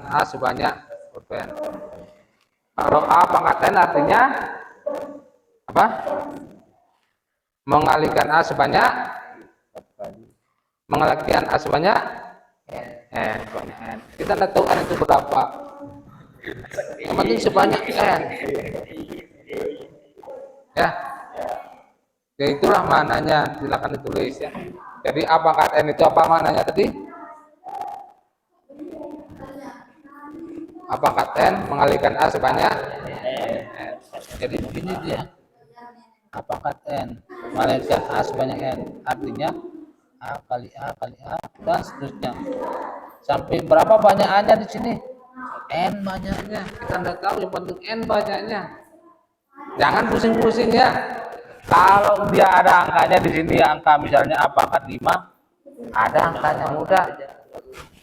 A sebanyak pulpen. Kalau A pangkat N artinya apa? Mengalihkan A sebanyak N. Kita nggak tahu N itu berapa. Yang penting sebanyak N. Ya. Ya itulah mananya. Silakan ditulis ya. Jadi A pangkat N itu apa mananya tadi? A pangkat N mengalihkan A sebanyak N. Jadi begini dia. A pangkat N mengalihkan A sebanyak N. Artinya A kali A kali A dan seterusnya. Sampai berapa banyak A-nya di sini? N banyaknya. Kita tidak tahu, yang penting N banyaknya. Jangan pusing-pusing ya. Kalau dia ada angkanya di sini, angka misalnya A pangkat 5, ada angkanya mudah.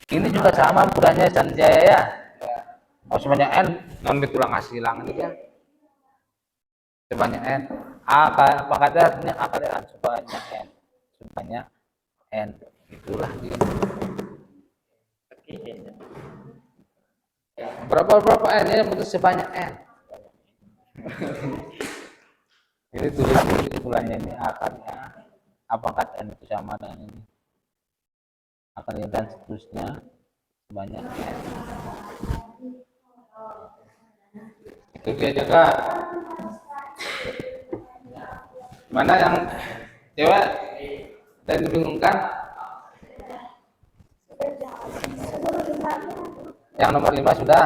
Ini juga sama mudahnya Sanjaya ya. Oh sebanyak N, non ditulang hasilang ini ya. Sebanyak N. A pangkatnya artinya A kali A sebanyak N. Sebanyak N. Itulah dia. Berapa N yang bentuk sebanyak N. Ini tulisannya ini A kali A pangkat N itu sama dengan ini. A kali A dan seterusnya sebanyak N. Itu dia juga. Mana yang cewek dan dibingungkan? Yang nomor 5 sudah.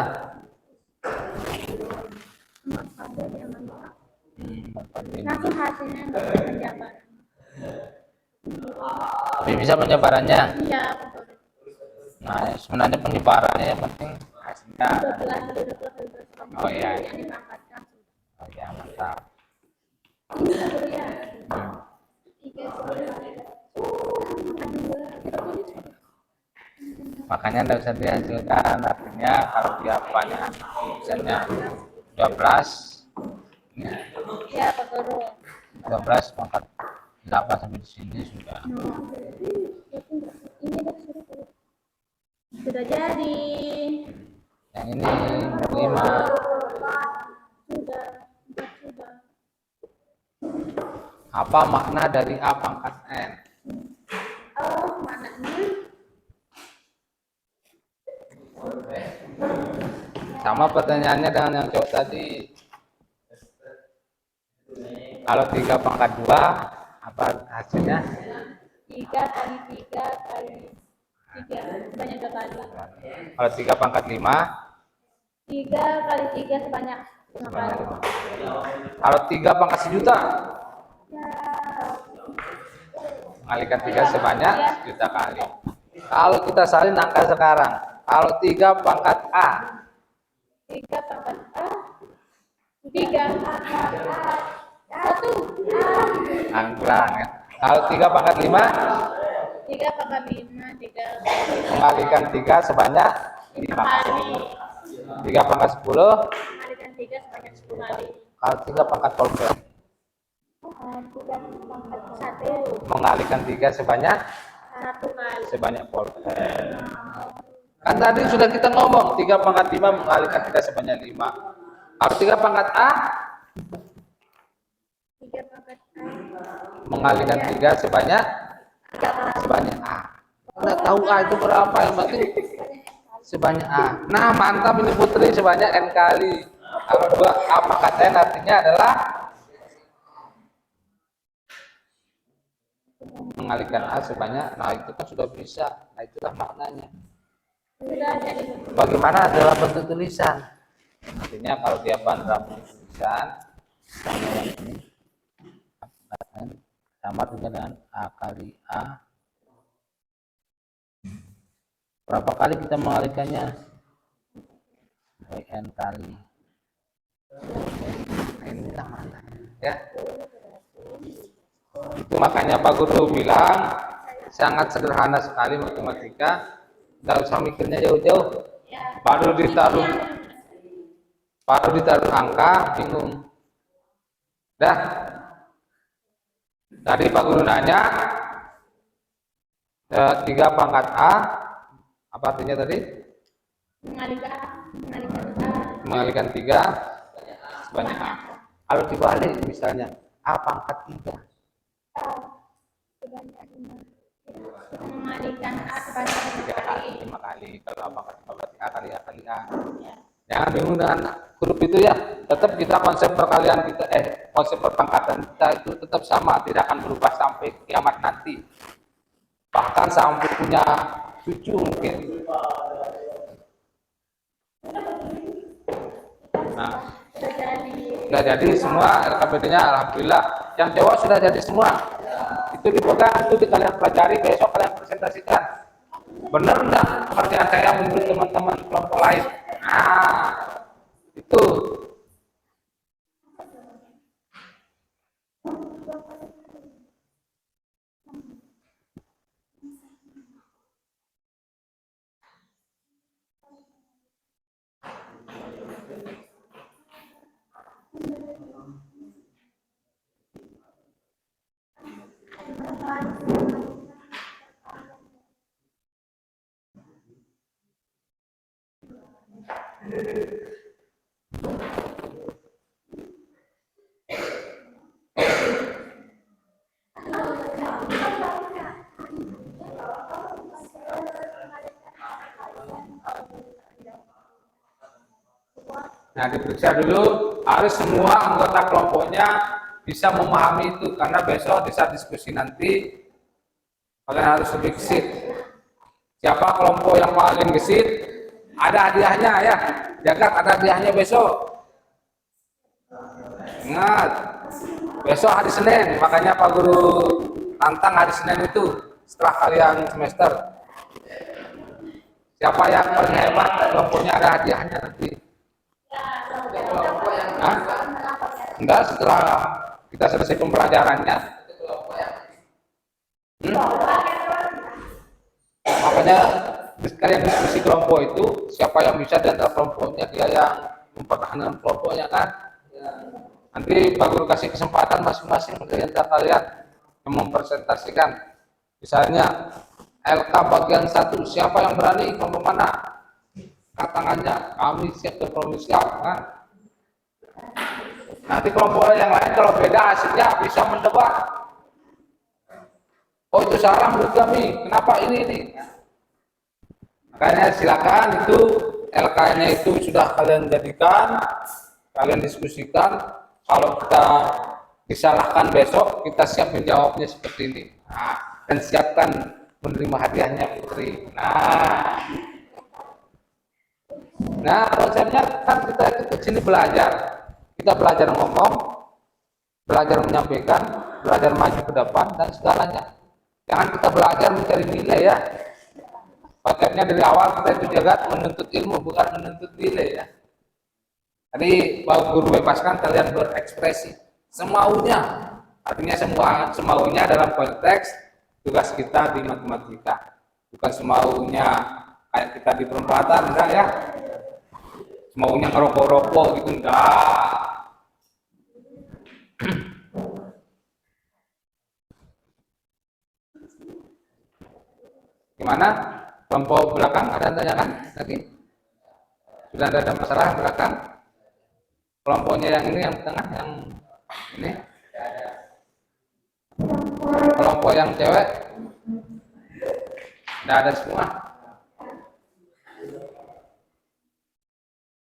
Langsung hasilnya penjabaran. Bisa penyebarannya. Iya. Nah sebenarnya penyebarannya yang penting hasilnya. Oh iya. Oh iya mantap. Makanya tidak bisa dihasilkan, artinya kalau dia banyak misalnya 12 ya, 12 pangkat 8 sampai di sini sudah. Sudah jadi. Yang ini 5. Sudah. Apa makna dari A pangkat N? Oh, maknanya Sama pertanyaannya dengan yang jawab tadi. Kalau 3 pangkat 2 apa hasilnya? 3 kali 3 kali 3 sebanyak 2 kali. Kalau 3 pangkat 5 3 kali 3 sebanyak 5 kali. Kalau 3 pangkat 1.000.000 mengalihkan 3 sebanyak 1.000.000 kali. Kalau kita salin angka sekarang, kalau 3 pangkat A 3 pangkat A 3 1 angklang ya. Kalau 3 pangkat 5 3 pangkat 5 3 mengalihkan 3 sebanyak 5 kali. 3 pangkat 10 mengalihkan 3 sebanyak 10 kali. Kalau 3 pangkat polpen 3 pangkat 1 mengalihkan 3 sebanyak 1 kali. sebanyak polpen. Kan tadi sudah kita ngomong 3 pangkat 5 mengalihkan 3 sebanyak 5. Kalau 3 pangkat A 3 pangkat A mengalihkan 3 sebanyak A. Nggak tahu A itu berapa, yang penting sebanyak A. Nah mantap ini Putri, sebanyak N kali. Kalau 2 A pangkat N artinya adalah mengalihkan A sebanyak. Nah itu kan sudah bisa. Nah itulah maknanya. Bagaimana dalam bentuk tulisan? Artinya kalau dia dalam bentuk tulisan sama dengan A kali A. Berapa kali kita mengalihkannya? N kali. Inilah maknanya ya. Itu makanya Pak Guru bilang sangat sederhana sekali matematika. Tidak usah mikirnya jauh-jauh. Baru ditaruh angka bingung. Dah. Tadi Pak Guru nanya 3 pangkat A apa artinya tadi? Mengalihkan 3 sebanyak A. Kalau dibalik misalnya A pangkat 3. Mengalihkan A sebanyak 3 kali. 5 kali. Kalau A pangkat 5 berarti A kali A kali A. Jangan bingung dengan huruf itu ya. Tetap kita konsep perkalian kita konsep perpangkatan kita itu tetap sama, tidak akan berubah sampai kiamat nanti. Bahkan sampai punya cucu mungkin. Nah, sudah jadi semua LKPD-nya alhamdulillah. Yang Jawa sudah jadi semua. Itu dipegang, itu kalian pelajari, besok kalian presentasikan. Benar enggak pekerjaan saya menurut teman-teman kelompok lain? Nah, itu. Nah, diperiksa dulu, harus semua anggota kelompoknya bisa memahami itu, karena besok di saat diskusi nanti kalian harus lebih gesit. Siapa kelompok yang paling gesit, ada hadiahnya ya. Jagat, ada hadiahnya besok. Ingat, besok hari Senin, makanya Pak Guru tantang hari Senin itu setelah kalian semester. Siapa yang paling hebat, kelompoknya ada hadiahnya nanti. Hah? Enggak, setelah kita selesai pembelajarannya. Makanya kalian diskusi kelompok itu, siapa yang bisa di antara kelompoknya, dia yang mempertahankan kelompoknya kan. Nanti Pak Guru kasih kesempatan masing-masing dari antara kalian yang mempresentasikan. Misalnya LK bagian 1, siapa yang berani, kelompok mana? Tangannya, kami siap, kami siap kan. Nanti kelompok yang lain kalau beda hasilnya bisa mendebat. Oh, itu salah menurut kami, kenapa ini? Makanya silakan itu LK-nya itu sudah kalian jadikan, kalian diskusikan. Kalau kita disalahkan besok, kita siap menjawabnya seperti ini. Nah, dan siapkan menerima hadiahnya Putri. Nah, konsepnya kan kita itu ke sini belajar. Kita belajar ngomong, belajar menyampaikan, belajar maju ke depan dan segalanya. Jangan kita belajar mencari nilai ya. Konsepnya dari awal kita itu jaga menuntut ilmu, bukan menuntut nilai ya. Tadi Pak Guru bebaskan kalian berekspresi semaunya. Artinya semaunya dalam konteks tugas kita di matematika. Bukan semaunya kayak kita di perempatan, enggak ya. Semaunya ngerokok-rokok gitu, enggak. Gimana? Kelompok belakang ada yang tanyakan lagi? Sudah ada masalah belakang? Kelompoknya yang ini, yang tengah, yang ini? Kelompok yang cewek? Tidak ada semua?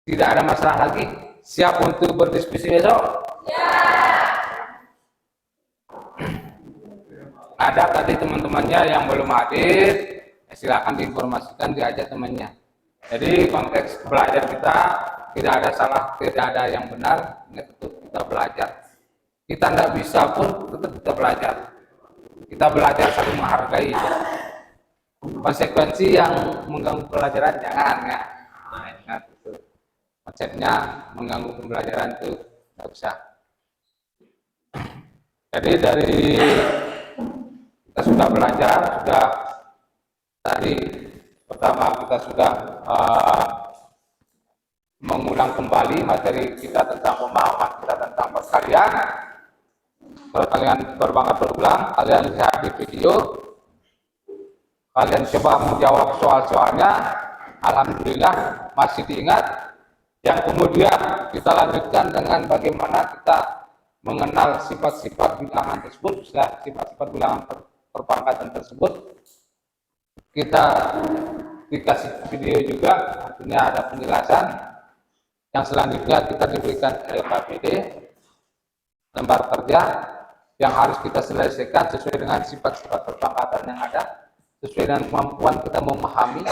Tidak ada masalah lagi? Siap untuk berdiskusi besok? Ya. Ada tadi teman-temannya yang belum hadir, silakan diinformasikan, diajak temannya. Jadi konteks belajar kita tidak ada salah, tidak ada yang benar, tetap kita belajar. Kita tidak bisa pun tetap kita belajar. Kita belajar saling menghargai. Konsekuensi yang mengganggu pelajaran jangan ya. Nah, ingat itu. Konsepnya mengganggu pembelajaran itu tidak usah. Jadi dari kita sudah belajar, sudah tadi pertama kita sudah mengulang kembali materi kita tentang pemahaman kita tentang perkalian. Kalau kalian berbakat berulang, kalian lihat di video, kalian coba menjawab soal-soalnya, alhamdulillah masih diingat. Yang kemudian kita lanjutkan dengan bagaimana kita mengenal sifat-sifat bilangan tersebut. Setelah sifat-sifat bilangan perpangkatan tersebut, kita dikasih video juga, artinya ada penjelasan. Yang selanjutnya kita diberikan LKPD, lembar kerja yang harus kita selesaikan sesuai dengan sifat-sifat perpangkatan yang ada, sesuai dengan kemampuan kita memahami.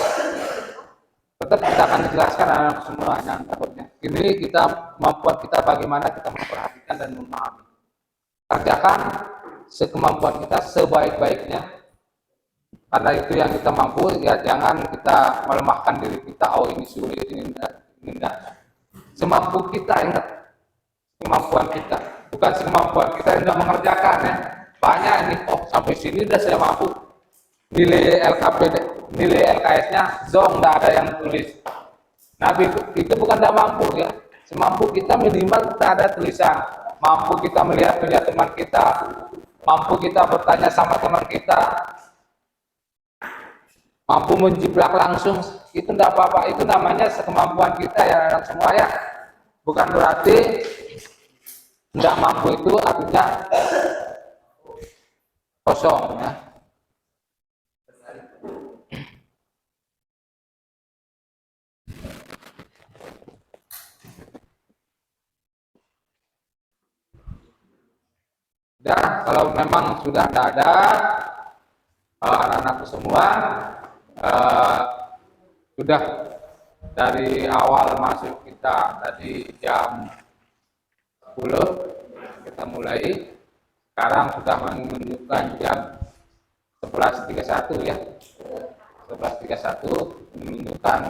Tetap kita akan dijelaskan anak semua yang takutnya. Ini kita kemampuan kita bagaimana kita memperhatikan dan memahami. Kerjakan sekemampuan kita sebaik-baiknya. Karena itu yang kita mampu, ya jangan kita melemahkan diri kita. Oh ini sulit, ini enggak. Semampu kita, ingat kemampuan kita. Bukan semampuan kita yang sudah mengerjakan ya. Banyak ini, oh sampai sini sudah saya mampu. Nilai LKPD, nilai LKS-nya zong, tidak ada yang tulis. Nah itu bukan tidak mampu ya. Semampu kita minimal kita ada tulisan. Mampu kita melihat teman kita. Mampu kita bertanya sama teman kita. Mampu menjiplak langsung. Itu tidak apa-apa. Itu namanya kemampuan kita ya anak semua ya. Bukan berarti tidak mampu itu artinya kosong ya. Dan kalau memang sudah tidak ada anak-anak semua sudah dari awal masuk kita tadi jam 10 kita mulai, sekarang sudah menunjukkan jam 11.31 ya, 11.31 menunjukkan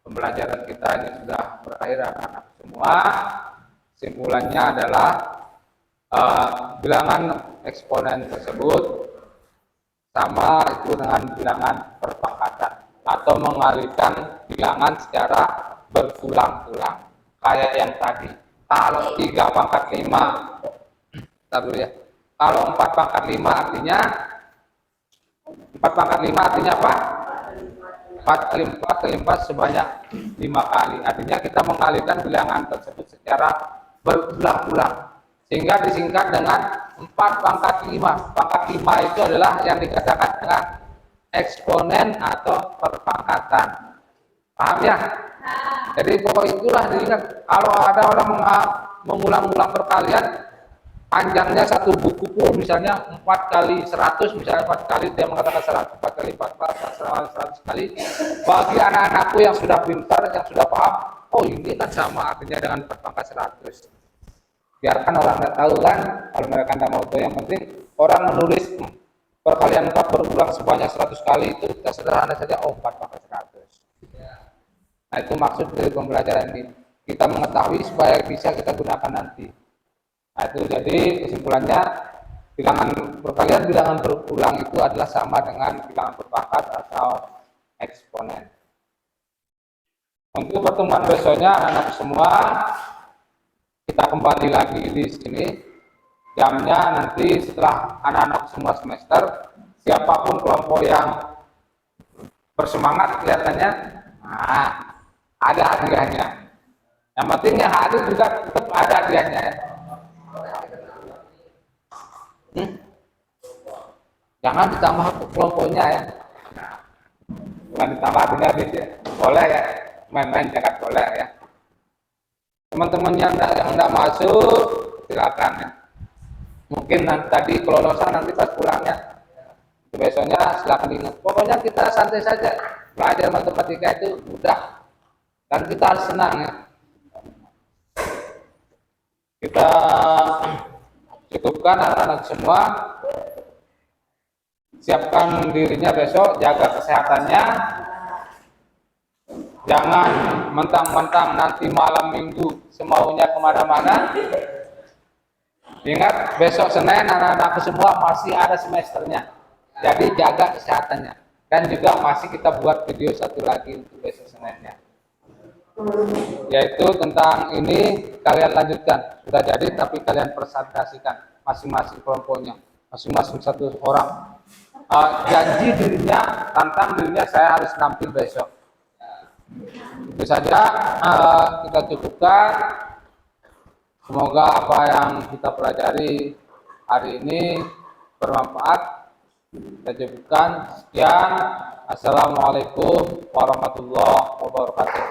pembelajaran kita ini sudah berakhir anak-anak semua. Kesimpulannya adalah bilangan eksponen tersebut sama itu dengan bilangan perpangkatan atau mengalihkan bilangan secara berulang-ulang kayak yang tadi. Kalau 3 pangkat 5 taruh ya. Kalau 4 pangkat 5 artinya 4 pangkat 5 artinya apa? 4 kali 4 sebanyak 5 kali. Artinya kita mengalihkan bilangan tersebut secara berulang-ulang. Sehingga disingkat dengan 4 pangkat 5. Pangkat 5 itu adalah yang dikatakan dengan eksponen atau perpangkatan. Paham ya? Jadi pokok itulah diingat. Kalau ada orang mengulang-ulang perkalian, panjangnya satu buku pun misalnya 4 kali 100, misalnya 4 kali dia mengatakan 100, 4 kali 4, 100 kali. Bagi anak-anakku yang sudah pintar, yang sudah paham, oh ini kan sama artinya dengan 4 pangkat 100. Biarkan orang tidak tahu kan, kalau mereka tidak mau tahu, yang penting orang menulis perkalian 4 berulang sebanyak 100 kali itu kita sederhana saja, oh 4 pangkat 100. Nah itu maksud dari pembelajaran ini, kita mengetahui supaya bisa kita gunakan nanti. Nah itu jadi kesimpulannya, bilangan perkalian bilangan berulang itu adalah sama dengan bilangan berpangkat atau eksponen. Untuk pertemuan besoknya anak semua kita kembali lagi di sini. Jamnya nanti setelah anak-anak semua semester, siapapun kelompok yang bersemangat kelihatannya, nah, ada hadiahnya. Yang penting yang hadir juga tetap ada hadiahnya ya. Jangan ditambah kelompoknya ya. Bukan ditambah hadiahnya, boleh ya, main-main jangan boleh ya. Teman-teman yang tidak masuk silakan ya. Mungkin nanti tadi kelolosan nanti pas pulangnya. Besoknya silakan diingat. Pokoknya kita santai saja. Belajar matematika itu mudah. Dan kita harus senang ya. Kita cukupkan anak-anak semua. Siapkan dirinya besok, jaga kesehatannya. Jangan mentang-mentang nanti malam minggu semaunya kemana-mana. Ingat besok Senin anak-anakku semua masih ada semesternya. Jadi jaga kesehatannya. Dan juga masih kita buat video satu lagi untuk besok Seninnya. Yaitu tentang ini kalian lanjutkan. Sudah jadi tapi kalian presentasikan masing-masing kelompoknya. Masing-masing satu orang. Janji dirinya, tantang dirinya saya harus tampil besok. Itu saja kita cukupkan. Semoga apa yang kita pelajari hari ini bermanfaat. Kita cukupkan. Sekian. Assalamualaikum warahmatullahi wabarakatuh.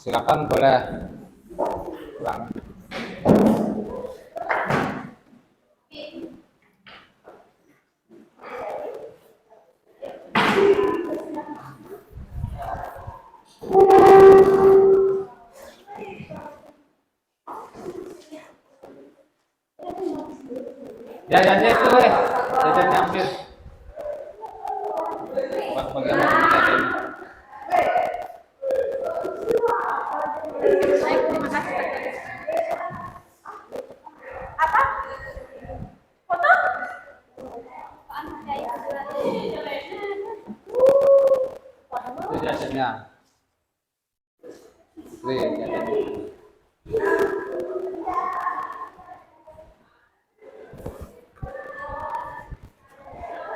Silakan boleh pulang. Jajannya itu jajannya ambil. Bagaimana jajannya? Baik, terima kasih. Apa? Foto? Itu jajannya. Jajannya.